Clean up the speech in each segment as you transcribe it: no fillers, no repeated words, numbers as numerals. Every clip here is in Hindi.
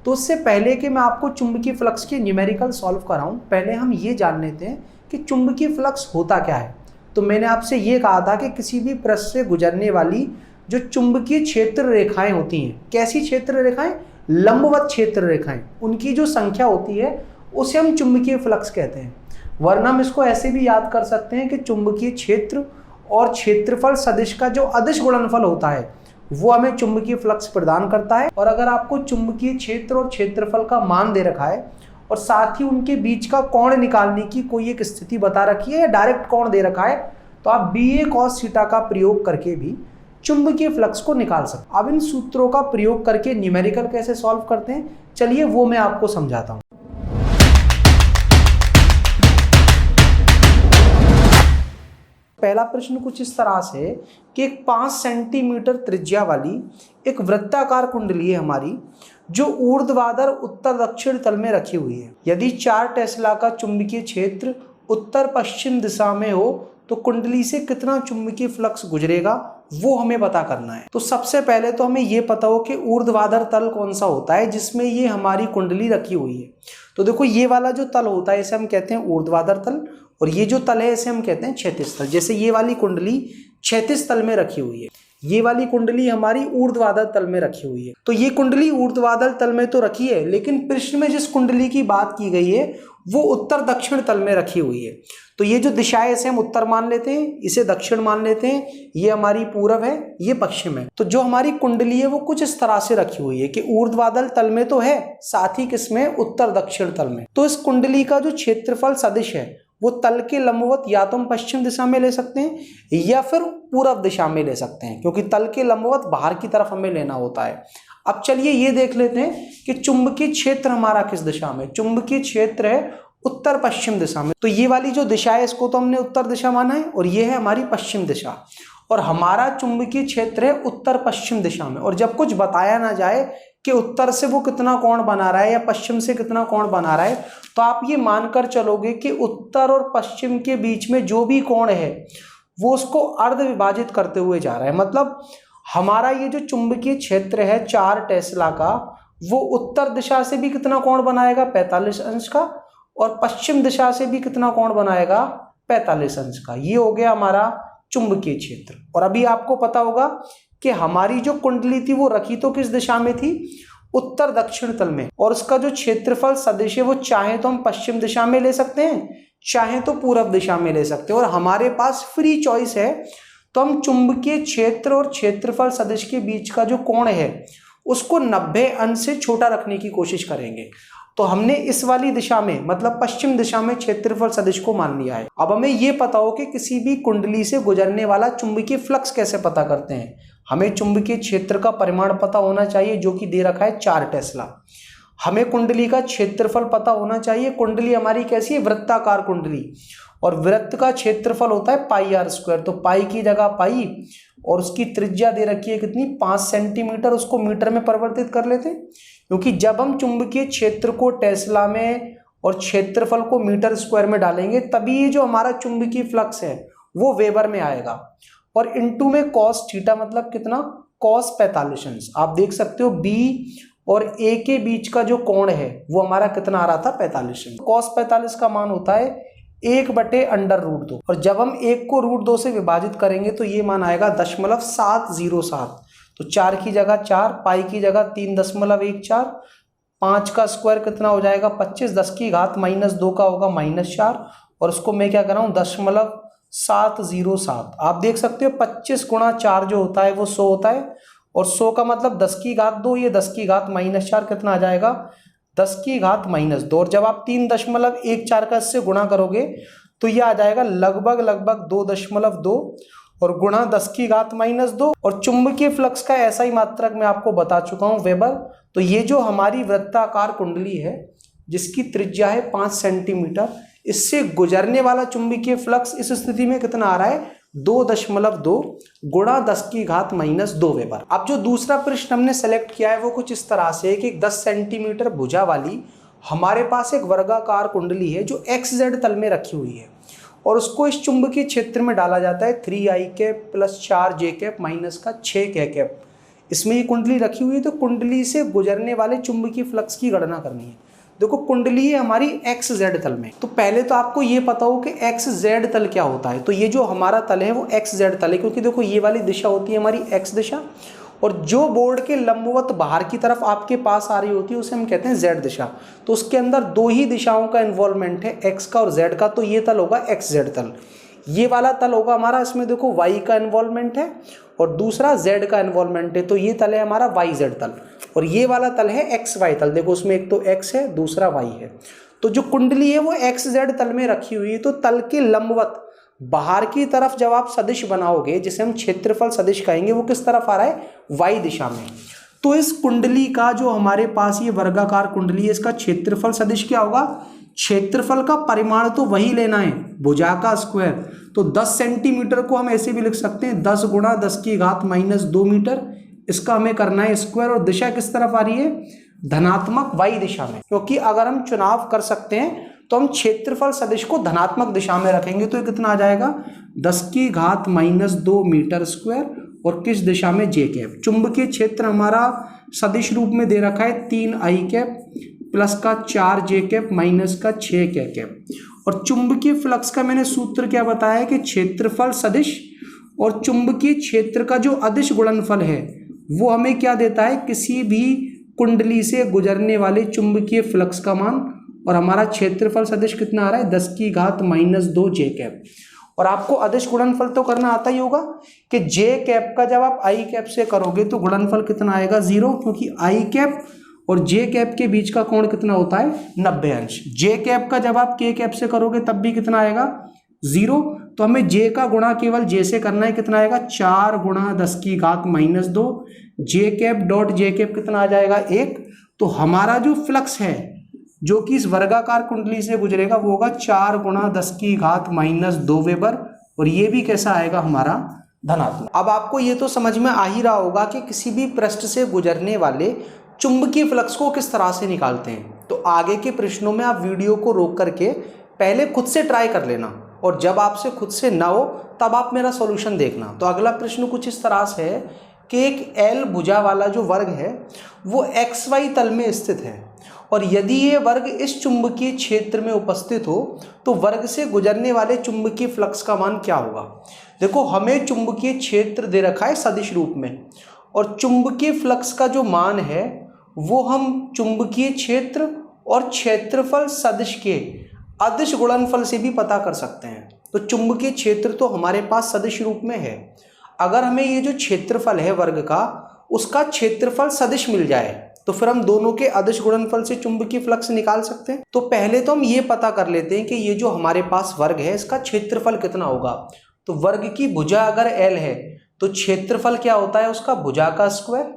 तो उससे पहले कि मैं आपको चुंबकीय फ्लक्स के न्यूमेरिकल सॉल्व कराऊं, पहले हम ये जान लेते हैं कि चुंबकीय फ्लक्स होता क्या है। तो मैंने आपसे ये कहा था कि किसी भी पृष्ठ से गुजरने वाली जो चुंबकीय क्षेत्र रेखाएं होती हैं, कैसी क्षेत्र रेखाएं? लंबवत क्षेत्र रेखाएं, उनकी जो संख्या होती है उसे हम चुंबकीय फ्लक्स कहते हैं। वरना हम इसको ऐसे भी याद कर सकते हैं कि चुंबकीय क्षेत्र और क्षेत्रफल सदिश का जो अदिश गुणनफल होता है वो हमें चुंबकीय फ्लक्स प्रदान करता है। और अगर आपको चुंबकीय क्षेत्र और क्षेत्रफल का मान दे रखा है और साथ ही उनके बीच का कोण निकालने की कोई एक स्थिति बता रखी है या डायरेक्ट कोण दे रखा है, तो आप BA cos थीटा का प्रयोग करके भी चुंबकीय फ्लक्स को निकाल सकते हैं। अब इन सूत्रों का प्रयोग करके न्यूमेरिकल कैसे सॉल्व करते हैं, चलिए वो मैं आपको समझाता हूं। पहला प्रश्न कुछ इस तरह से कि एक 5 सेंटीमीटर त्रिज्या वाली एक वृत्ताकार कुंडली है हमारी, जो ऊर्ध्वाधर उत्तर दक्षिण तल में रखी हुई है। यदि 4 टेस्ला का चुंबकीय क्षेत्र उत्तर पश्चिम दिशा में हो तो कुंडली से कितना चुंबकीय फ्लक्स गुजरेगा वो हमें पता करना है। तो सबसे पहले तो हमें ये पता हो कि ऊर्ध्वाधर तल कौन सा होता है जिसमें ये हमारी कुंडली रखी हुई है। तो देखो, ये वाला जो तल होता है इसे हम कहते हैं ऊर्ध्वाधर तल, और ये जो तल है इसे हम कहते हैं क्षैतिज तल। जैसे ये वाली कुंडली क्षैतिज तल में रखी हुई है, ये वाली कुंडली हमारी ऊर्ध्वाधर तल में रखी हुई है। तो ये कुंडली ऊर्ध्वाधर तल में तो रखी है, लेकिन प्रश्न में जिस कुंडली की बात की गई है वो उत्तर दक्षिण तल में रखी हुई है। तो ये जो दिशा है इसे हम उत्तर मान लेते हैं, इसे दक्षिण मान लेते हैं, ये हमारी पूरब है, ये पश्चिम है। तो जो हमारी कुंडली है वो कुछ इस तरह से रखी हुई है कि ऊर्ध्वाधर तल में तो है, साथ ही किसमें? उत्तर दक्षिण तल में। तो इस कुंडली का जो क्षेत्रफल सदिश है वो तल के लंबवत या तो हम पश्चिम दिशा में ले सकते हैं या फिर पूरब दिशा में ले सकते हैं, क्योंकि तल के लंबवत बाहर की तरफ हमें लेना होता है। अब चलिए ये देख लेते हैं कि चुंबकीय क्षेत्र हमारा किस दिशा में। चुंबकीय क्षेत्र है उत्तर पश्चिम दिशा में। तो ये वाली जो दिशा है इसको तो हमने उत्तर दिशा माना है, और ये है हमारी पश्चिम दिशा, और हमारा चुंबकीय क्षेत्र है उत्तर पश्चिम दिशा में। और जब कुछ बताया ना जाए कि उत्तर से वो कितना कोण बना रहा है या पश्चिम से कितना कोण बना रहा है, तो आप ये मानकर चलोगे कि उत्तर और पश्चिम के बीच में जो भी कोण है वो उसको अर्ध विभाजित करते हुए जा रहा है। मतलब हमारा ये जो चुंबकीय क्षेत्र है 4 टेस्ला का, वो उत्तर दिशा से भी कितना कोण बनाएगा? 45 अंश का, और पश्चिम दिशा से भी कितना कोण बनाएगा? 45 अंश का। ये हो गया हमारा चुंबकीय क्षेत्र। और अभी आपको पता होगा कि हमारी जो कुंडली थी वो रखी तो किस दिशा में थी? उत्तर दक्षिण तल में। और उसका जो क्षेत्रफल सदिश है वो चाहे तो हम पश्चिम दिशा में ले सकते हैं, चाहे तो पूरब दिशा में ले सकते हैं, और हमारे पास फ्री चॉइस है। तो हम चुंबकीय क्षेत्र और क्षेत्रफल सदिश के बीच का जो कोण है उसको 90 अंश से छोटा रखने की कोशिश करेंगे। तो हमने इस वाली दिशा में, मतलब पश्चिम दिशा में क्षेत्रफल सदिश को मान लिया है। अब हमें यह पता हो कि किसी भी कुंडली से गुजरने वाला चुंबकीय फ्लक्स कैसे पता करते हैं। हमें चुंबकीय क्षेत्र का परिमाण पता होना चाहिए जो कि दे रखा है 4 टेस्ला। हमें कुंडली का क्षेत्रफल पता होना चाहिए। कुंडली हमारी कैसी है? वृत्ताकार कुंडली, और वृत्त का क्षेत्रफल होता है πr²। तो पाई की जगह पाई, और उसकी त्रिज्या दे रखी है कितनी? 5 सेंटीमीटर। उसको मीटर में परिवर्तित कर लेते हैं, क्योंकि जब हम चुंबकीय क्षेत्र को टेस्ला में और क्षेत्रफल को मीटर स्क्वायर में डालेंगे तभी जो हमारा चुंबकीय फ्लक्स है वो वेबर में आएगा। और इनटू में cos थीटा मतलब कितना? cos 45 अंश। आप देख सकते हो B और A के बीच का जो कोण है वो हमारा कितना आ रहा था? 45 अंश। cos 45 का मान होता है 1/√2, और जब हम 1 को √2 से विभाजित करेंगे तो ये मान आएगा 0.707। तो 4 की जगह 4, पाई की जगह 3.14, 5 का स्क्वायर कितना हो जाएगा? 25, 10 की घात -2 का होगा -4, और उसको मैं क्या कर रहा हूँ? 0.707। आप देख सकते हो 25 गुणा 4 जो होता है वो 100 होता है, और 100 का मतलब 10 की घात 2, ये 10 की घात -4 कितना आ जाएगा? 10 की घात -2। और जब आप 3.14 का इससे गुणा करोगे तो ये आ जाएगा लगभग 2.2, और गुणा 10 की घात -2। और चुंबकीय फ्लक्स का ऐसा ही मात्रक मैं आपको बता चुका हूं, वेबर। तो ये जो हमारी वृत्ताकार कुंडली है जिसकी त्रिज्या है 5 सेंटीमीटर, इससे गुजरने वाला चुंबकीय फ्लक्स इस स्थिति में कितना आ रहा है? 2.2 गुणा 10 की घात -2 वेबर। अब जो दूसरा प्रश्न हमने सेलेक्ट किया है वो कुछ इस तरह से है कि 10 सेंटीमीटर भुजा वाली हमारे पास एक वर्गाकार कुंडली है जो XZ तल में रखी हुई है, और उसको इस चुंबकीय क्षेत्र में डाला जाता है 3i कैप + 4j कैप - का 6k कैप। इसमें ये कुंडली रखी हुई है तो कुंडली से गुजरने वाले चुंबकीय फ्लक्स की गणना करनी है। देखो कुंडली है हमारी एक्स जेड तल में, तो पहले तो आपको ये पता हो कि एक्स जेड तल क्या होता है। तो ये जो हमारा तल है वो एक्स जेड तल है, क्योंकि देखो ये वाली दिशा होती है हमारी एक्स दिशा, और जो बोर्ड के लंबवत बाहर की तरफ आपके पास आ रही होती है उसे हम कहते हैं जेड दिशा। तो उसके अंदर दो ही दिशाओं का इन्वॉल्वमेंट है, एक्स का और जेड का, तो ये तल होगा एक्स जेड तल। ये वाला तल होगा हमारा, इसमें देखो वाई का इन्वॉल्वमेंट है और दूसरा जेड का इन्वॉल्वमेंट है, तो ये तल है हमारा वाई जेड तल। और ये वाला तल है एक्स वाई तल, देखो उसमें एक तो एक्स है दूसरा वाई है। तो जो कुंडली है वो एक्स जेड तल में रखी हुई है, तो तल के लंबवत बाहर की तरफ जब आप सदिश बनाओगे, जिसे हम क्षेत्रफल सदिश कहेंगे, वो किस तरफ आ रहा है, वाई दिशा में। तो इस कुंडली का जो हमारे पास ये वर्गाकार कुंडली है, इसका क्षेत्रफल सदिश क्या होगा, क्षेत्रफल का परिमाण तो वही लेना है, भुजा का स्क्वायर। तो 10 सेंटीमीटर को हम ऐसे भी लिख सकते हैं 10 गुणा 10 की घात -2 मीटर, इसका हमें करना है स्क्वायर। और दिशा किस तरफ आ रही है, धनात्मक वाई दिशा में, क्योंकि अगर हम चुनाव कर सकते हैं तो हम क्षेत्रफल सदिश को धनात्मक दिशा में रखेंगे। तो ये कितना आ जाएगा, 10 की घात -2 मीटर स्क्वायर, और किस दिशा में, जे कैप। चुंबकीय क्षेत्र हमारा सदिश रूप में दे रखा है 3 आई कैप प्लस का 4 जे कैप माइनस का 6 के कैप। और चुंबकीय फ्लक्स का मैंने सूत्र क्या बताया है कि क्षेत्रफल सदिश और चुंबकीय क्षेत्र का जो अदिश गुणनफल है वो हमें क्या देता है, किसी भी कुंडली से गुजरने वाले चुंबकीय फ्लक्स का मान। और हमारा क्षेत्रफल सदिश कितना आ रहा है, 10 की घात -2 जे कैप। और आपको अदिश गुणनफल तो करना आता ही होगा कि जे कैप का जब आप आई कैप से करोगे तो गुणनफल कितना आएगा, 0, क्योंकि आई कैप और जे कैप के बीच का कोण कितना होता है, 90 अंश। जे कैप का जब आप के कैप से करोगे तब भी कितना आएगा, 0। तो हमें जे का गुणा केवल जे से करना है, कितना आएगा, 4 गुणा 10 की घात -2 जे कैप डॉट जे कैप कितना आ जाएगा, 1। तो हमारा जो फ्लक्स है जो कि इस वर्गाकार कुंडली से गुजरेगा वो होगा 4 गुणा 10 की घात -2 वेबर, और ये भी कैसा आएगा हमारा, धनात्मक। अब आपको ये तो समझ में आ ही रहा होगा कि किसी भी पृष्ठ से गुजरने वाले चुंबकीय फ्लक्स को किस तरह से निकालते हैं। तो आगे के प्रश्नों में आप वीडियो को रोक करके पहले खुद से ट्राई कर लेना, और जब आपसे खुद से ना हो तब आप मेरा सॉल्यूशन देखना। तो अगला प्रश्न कुछ इस तरह से है कि एक एल भुजा वाला जो वर्ग है वो एक्स वाई तल में स्थित है, और यदि ये वर्ग इस चुंबकीय क्षेत्र में उपस्थित हो तो वर्ग से गुजरने वाले चुंबकीय फ्लक्स का मान क्या होगा। देखो हमें चुंबकीय क्षेत्र दे रखा है सदिश रूप में, और चुंबकीय फ्लक्स का जो मान है वो हम चुंबकीय क्षेत्र और क्षेत्रफल सदिश के अदिश गुणनफल से भी पता कर सकते हैं। तो चुंबकीय क्षेत्र तो हमारे पास सदिश रूप में है, अगर हमें ये जो क्षेत्रफल है वर्ग का उसका क्षेत्रफल सदिश मिल जाए तो फिर हम दोनों के अदिश गुणनफल से चुंबकीय फ्लक्स निकाल सकते हैं। तो पहले तो हम ये पता कर लेते हैं कि ये जो हमारे पास वर्ग है इसका क्षेत्रफल कितना होगा। तो वर्ग की भुजा अगर एल है तो क्षेत्रफल क्या होता है उसका, भुजा का स्क्वायर।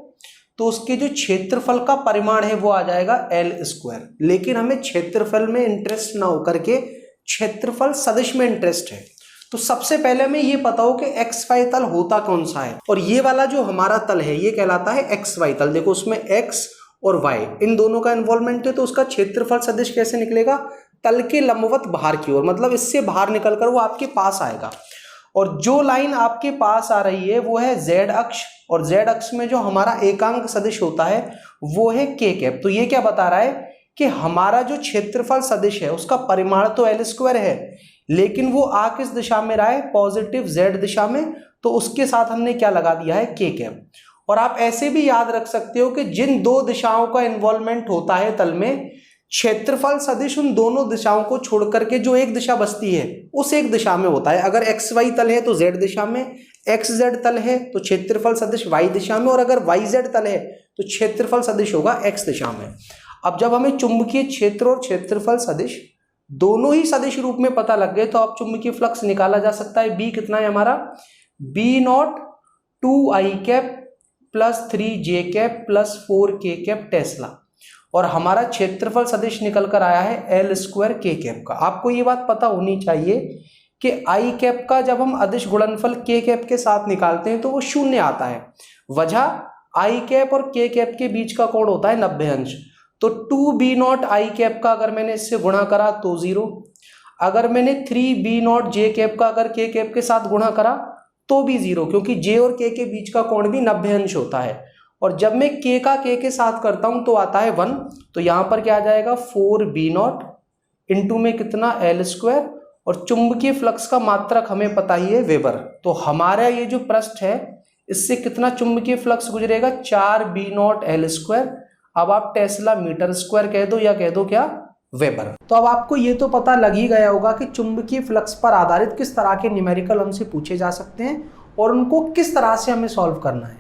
तो उसके जो क्षेत्रफल का परिमाण है वो आ जाएगा एल स्क्वायर। लेकिन हमें क्षेत्रफल में इंटरेस्ट ना होकर के क्षेत्रफल सदिश में इंटरेस्ट है। तो सबसे पहले हमें ये पता हो कि एक्स वाई तल होता कौन सा है, और ये वाला जो हमारा तल है ये कहलाता है एक्स वाई तल। देखो उसमें एक्स और वाई इन दोनों का इन्वॉल्वमेंट है, तो उसका क्षेत्रफल सदिश कैसे निकलेगा, तल के लंबवत बाहर की ओर, मतलब इससे बाहर निकलकर वो आपके पास आएगा। और जो लाइन आपके पास आ रही है वो है जेड अक्ष, और जेड अक्ष में जो हमारा एकांक सदिश होता है वो है के कैप। तो ये क्या बता रहा है कि हमारा जो क्षेत्रफल सदिश है उसका परिमाण तो एल स्क्वायर है, लेकिन वो आ किस दिशा में रहा है, पॉजिटिव जेड दिशा में। तो उसके साथ हमने क्या लगा दिया है, के कैप। और आप ऐसे भी याद रख सकते हो कि जिन दो दिशाओं का इन्वॉल्वमेंट होता है तल में, क्षेत्रफल सदिश उन दोनों दिशाओं को छोड़ करके जो एक दिशा बचती है उस एक दिशा में होता है। अगर एक्स वाई तल है तो जेड दिशा में, एक्स जेड तल है तो क्षेत्रफल सदिश वाई दिशा में, और अगर वाई जेड तल है तो क्षेत्रफल सदिश होगा एक्स दिशा में। अब जब हमें चुंबकीय क्षेत्र और क्षेत्रफल सदिश दोनों ही सदिश रूप में पता लग गए तो अब चुंबकीय फ्लक्स निकाला जा सकता है। बी कितना है हमारा, B nought 2 I cap plus 3 J cap plus 4 K cap Tesla, और हमारा क्षेत्रफल सदिश निकल कर आया है एल स्क्वायर के कैप का। आपको ये बात पता होनी चाहिए कि आई कैप का जब हम अदिश गुणनफल के कैप के साथ निकालते हैं तो वो 0 आता है। वजह आई कैप और के कैप के बीच का कोण होता है 90 अंश। तो 2b0 आई कैप का अगर मैंने इससे गुणा करा तो 0, अगर मैंने 3b0 जे कैप का अगर के कैप के साथ गुणा करा तो भी 0, क्योंकि जे और के बीच का कोण भी 90 अंश होता है। और जब मैं k का k के साथ करता हूं तो आता है 1, तो यहां पर क्या आ जाएगा 4b0 इंटू में कितना L², और चुंबकीय फ्लक्स का मात्रक हमें पता ही है वेबर। तो हमारा ये जो पृष्ठ है इससे कितना चुंबकीय फ्लक्स गुजरेगा 4b0 L²। अब आप टेस्ला मीटर स्क्वायर कह दो या कह दो क्या वेबर। तो अब आपको ये तो पता लग ही गया होगा कि चुंबकीय फ्लक्स पर आधारित किस तरह के न्यूमेरिकल हमसे पूछे जा सकते हैं और उनको किस तरह से हमें सॉल्व करना है।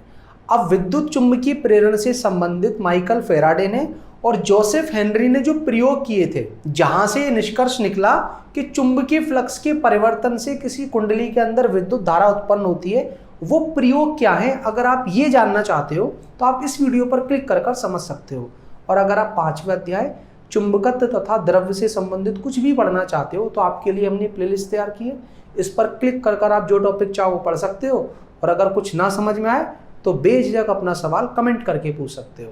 अब विद्युत चुंबकीय प्रेरण से संबंधित माइकल फेराडे ने और जोसेफ हेनरी ने जो प्रयोग किए थे, जहां से ये निष्कर्ष निकला कि चुंबकीय फ्लक्स के परिवर्तन से किसी कुंडली के अंदर विद्युत धारा उत्पन्न होती है, वो प्रयोग क्या है, अगर आप ये जानना चाहते हो तो आप इस वीडियो पर क्लिक कर समझ सकते हो। और अगर आप 5वें अध्याय चुंबकत्व तथा द्रव्य से संबंधित कुछ भी पढ़ना चाहते हो तो आपके लिए हमने प्लेलिस्ट तैयार की है, इस पर क्लिक कर आप जो टॉपिक चाहो वो पढ़ सकते हो। और अगर कुछ ना समझ में आए तो बेझिझक अपना सवाल कमेंट करके पूछ सकते हो।